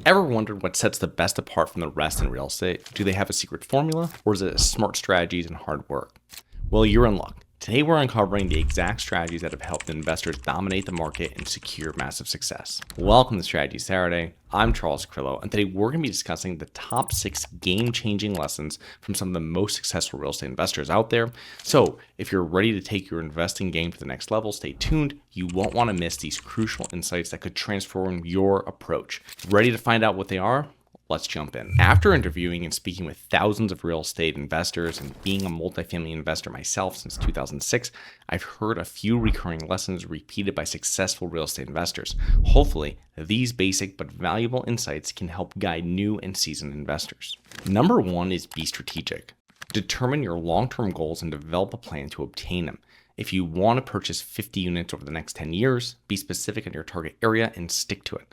Ever wondered what sets the best apart from the rest in real estate? Do they have a secret formula, or is it smart strategies and hard work? Well, you're in luck. Today we're uncovering the exact strategies that have helped investors dominate the market and secure massive success. Welcome to Strategy Saturday. I'm Charles Carillo, and today we're going to be discussing the top 6 game-changing lessons from some of the most successful real estate investors out there. So if you're ready to take your investing game to the next level, stay tuned. You won't want to miss these crucial insights that could transform your approach. Ready to find out what they are? Let's jump in. After interviewing and speaking with thousands of real estate investors and being a multifamily investor myself since 2006, I've heard a few recurring lessons repeated by successful real estate investors. Hopefully, these basic but valuable insights can help guide new and seasoned investors. Number 1 is be strategic. Determine your long-term goals and develop a plan to obtain them. If you want to purchase 50 units over the next 10 years, be specific in your target area and stick to it.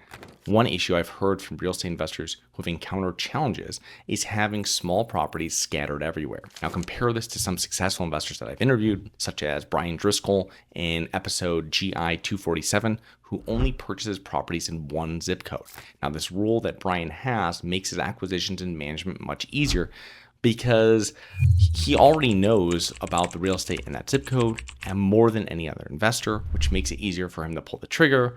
One issue I've heard from real estate investors who have encountered challenges is having small properties scattered everywhere. Now compare this to some successful investors that I've interviewed, such as Brian Driscoll in episode GI 247, who only purchases properties in one zip code. Now this rule that Brian has makes his acquisitions and management much easier, because he already knows about the real estate in that zip code and more than any other investor, which makes it easier for him to pull the trigger,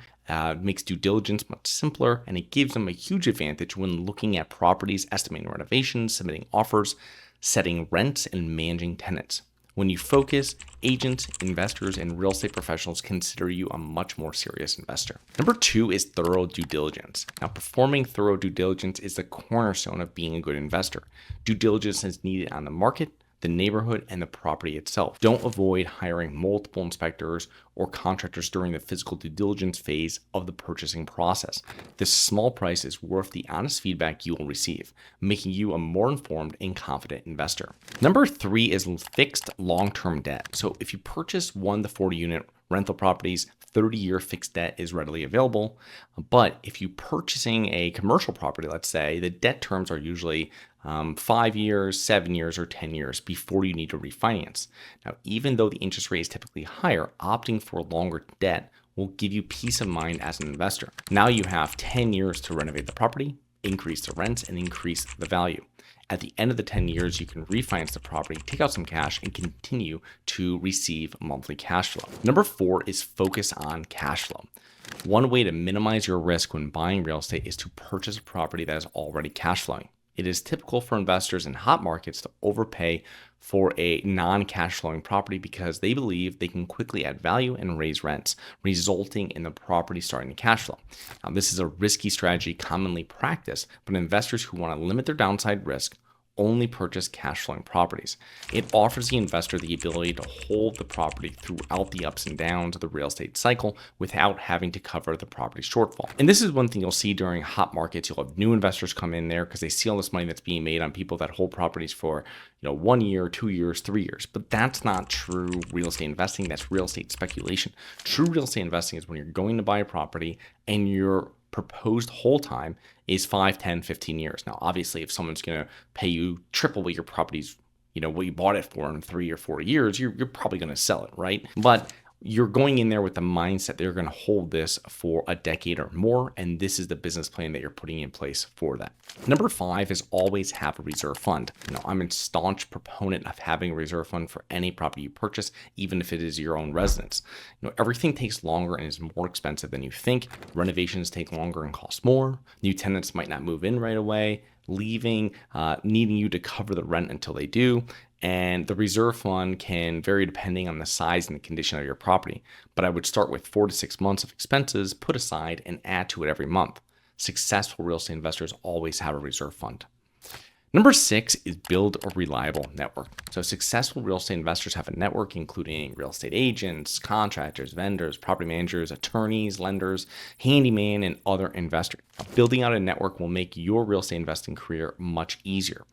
makes due diligence much simpler, and it gives him a huge advantage when looking at properties, estimating renovations, submitting offers, setting rents, and managing tenants. When you focus, agents, investors, and real estate professionals consider you a much more serious investor. Number 2 is thorough due diligence. Now, performing thorough due diligence is the cornerstone of being a good investor. Due diligence is needed on the market, the neighborhood, and the property itself. Don't avoid hiring multiple inspectors or contractors during the physical due diligence phase of the purchasing process. This small price is worth the honest feedback you will receive, making you a more informed and confident investor. Number 3 is fixed long-term debt. So if you purchase 1 to 40 unit rental properties, 30-year fixed debt is readily available. But if you're purchasing a commercial property, let's say, the debt terms are usually 5 years, 7 years, or 10 years before you need to refinance. Now, even though the interest rate is typically higher, opting for longer debt will give you peace of mind as an investor. Now you have 10 years to renovate the property, increase the rents, and increase the value. At the end of the 10 years, you can refinance the property, take out some cash, and continue to receive monthly cash flow. Number 4 is focus on cash flow. One way to minimize your risk when buying real estate is to purchase a property that is already cash flowing. It is typical for investors in hot markets to overpay for a non-cash flowing property because they believe they can quickly add value and raise rents, resulting in the property starting to cash flow. Now, this is a risky strategy commonly practiced, but investors who want to limit their downside risk only purchase cash flowing properties. It offers the investor the ability to hold the property throughout the ups and downs of the real estate cycle without having to cover the property shortfall. And this is one thing you'll see during hot markets. You'll have new investors come in there because they see all this money that's being made on people that hold properties for 1 year, 2 years, 3 years. But that's not true real estate investing. That's real estate speculation. True real estate investing is when you're going to buy a property and your proposed hold time is 5, 10, 15 years. Now, obviously, if someone's going to pay you triple what your property's, what you bought it for in 3 or 4 years, you're probably going to sell it, right? But you're going in there with the mindset they're going to hold this for a decade or more, and this is the business plan that you're putting in place for that. Number 5 is always have a reserve fund. I'm a staunch proponent of having a reserve fund for any property you purchase, even if it is your own residence. Everything takes longer and is more expensive than you think. Renovations take longer and cost more. New tenants might not move in right away, needing you to cover the rent until they do. And the reserve fund can vary depending on the size and the condition of your property. But I would start with 4 to 6 months of expenses put aside and add to it every month. Successful real estate investors always have a reserve fund. Number 6 is build a reliable network. So successful real estate investors have a network including real estate agents, contractors, vendors, property managers, attorneys, lenders, handyman, and other investors. Building out a network will make your real estate investing career much easier.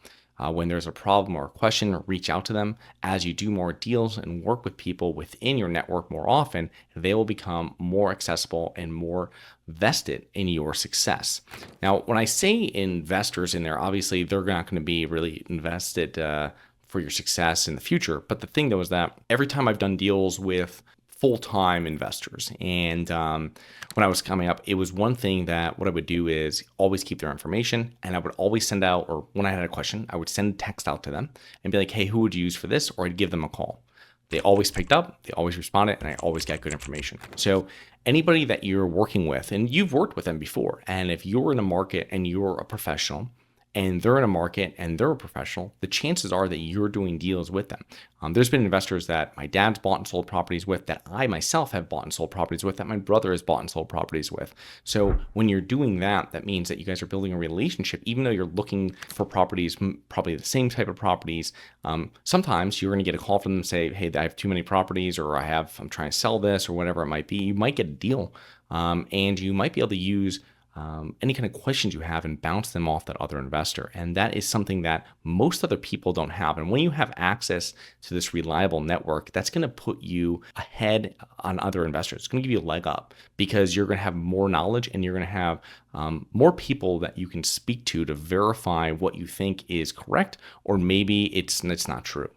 When there's a problem or a question, reach out to them. As you do more deals and work with people within your network more often, they will become more accessible and more vested in your success. Now, when I say investors in there, obviously they're not going to be really invested for your success in the future. But the thing though is that every time I've done deals with full-time investors. And when I was coming up, it was one thing that what I would do is always keep their information, and I would always send out, or when I had a question, I would send a text out to them and be like, hey, who would you use for this? Or I'd give them a call. They always picked up, they always responded, and I always got good information. So anybody that you're working with, and you've worked with them before, and if you're in a market and you're a professional, and they're in a market and they're a professional, the chances are that you're doing deals with them. There's been investors that my dad's bought and sold properties with, that I myself have bought and sold properties with, that my brother has bought and sold properties with. So when you're doing that, that means that you guys are building a relationship, even though you're looking for properties, probably the same type of properties. Sometimes you're going to get a call from them and say, hey, I have too many properties, or I'm trying to sell this, or whatever it might be. You might get a deal, and you might be able to use any kind of questions you have and bounce them off that other investor. And that is something that most other people don't have. And when you have access to this reliable network, that's going to put you ahead on other investors. It's going to give you a leg up because you're going to have more knowledge, and you're going to have more people that you can speak to verify what you think is correct, or maybe it's not true.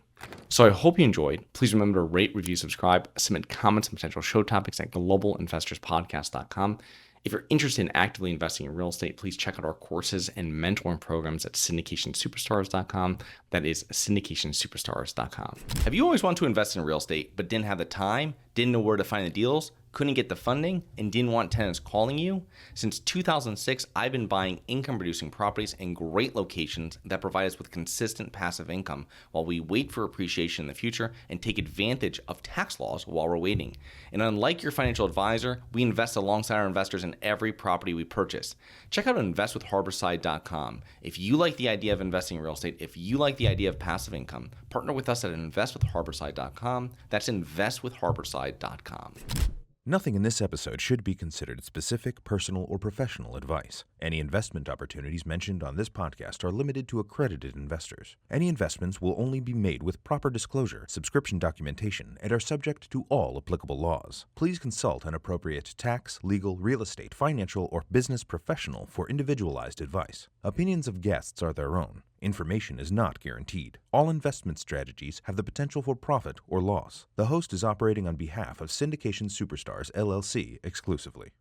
So I hope you enjoyed. Please remember to rate, review, subscribe, submit comments and potential show topics at globalinvestorspodcast.com. If you're interested in actively investing in real estate, please check out our courses and mentoring programs at syndicationsuperstars.com. That is syndicationsuperstars.com. Have you always wanted to invest in real estate but didn't have the time, didn't know where to find the deals, couldn't get the funding, and didn't want tenants calling you? Since 2006, I've been buying income-producing properties in great locations that provide us with consistent passive income while we wait for appreciation in the future and take advantage of tax laws while we're waiting. And unlike your financial advisor, we invest alongside our investors in every property we purchase. Check out investwithharborside.com. If you like the idea of investing in real estate, if you like the idea of passive income, partner with us at investwithharborside.com. That's investwithharborside.com. Nothing in this episode should be considered specific, personal, or professional advice. Any investment opportunities mentioned on this podcast are limited to accredited investors. Any investments will only be made with proper disclosure, subscription documentation, and are subject to all applicable laws. Please consult an appropriate tax, legal, real estate, financial, or business professional for individualized advice. Opinions of guests are their own. Information is not guaranteed. All investment strategies have the potential for profit or loss. The host is operating on behalf of Syndication Superstars, LLC exclusively.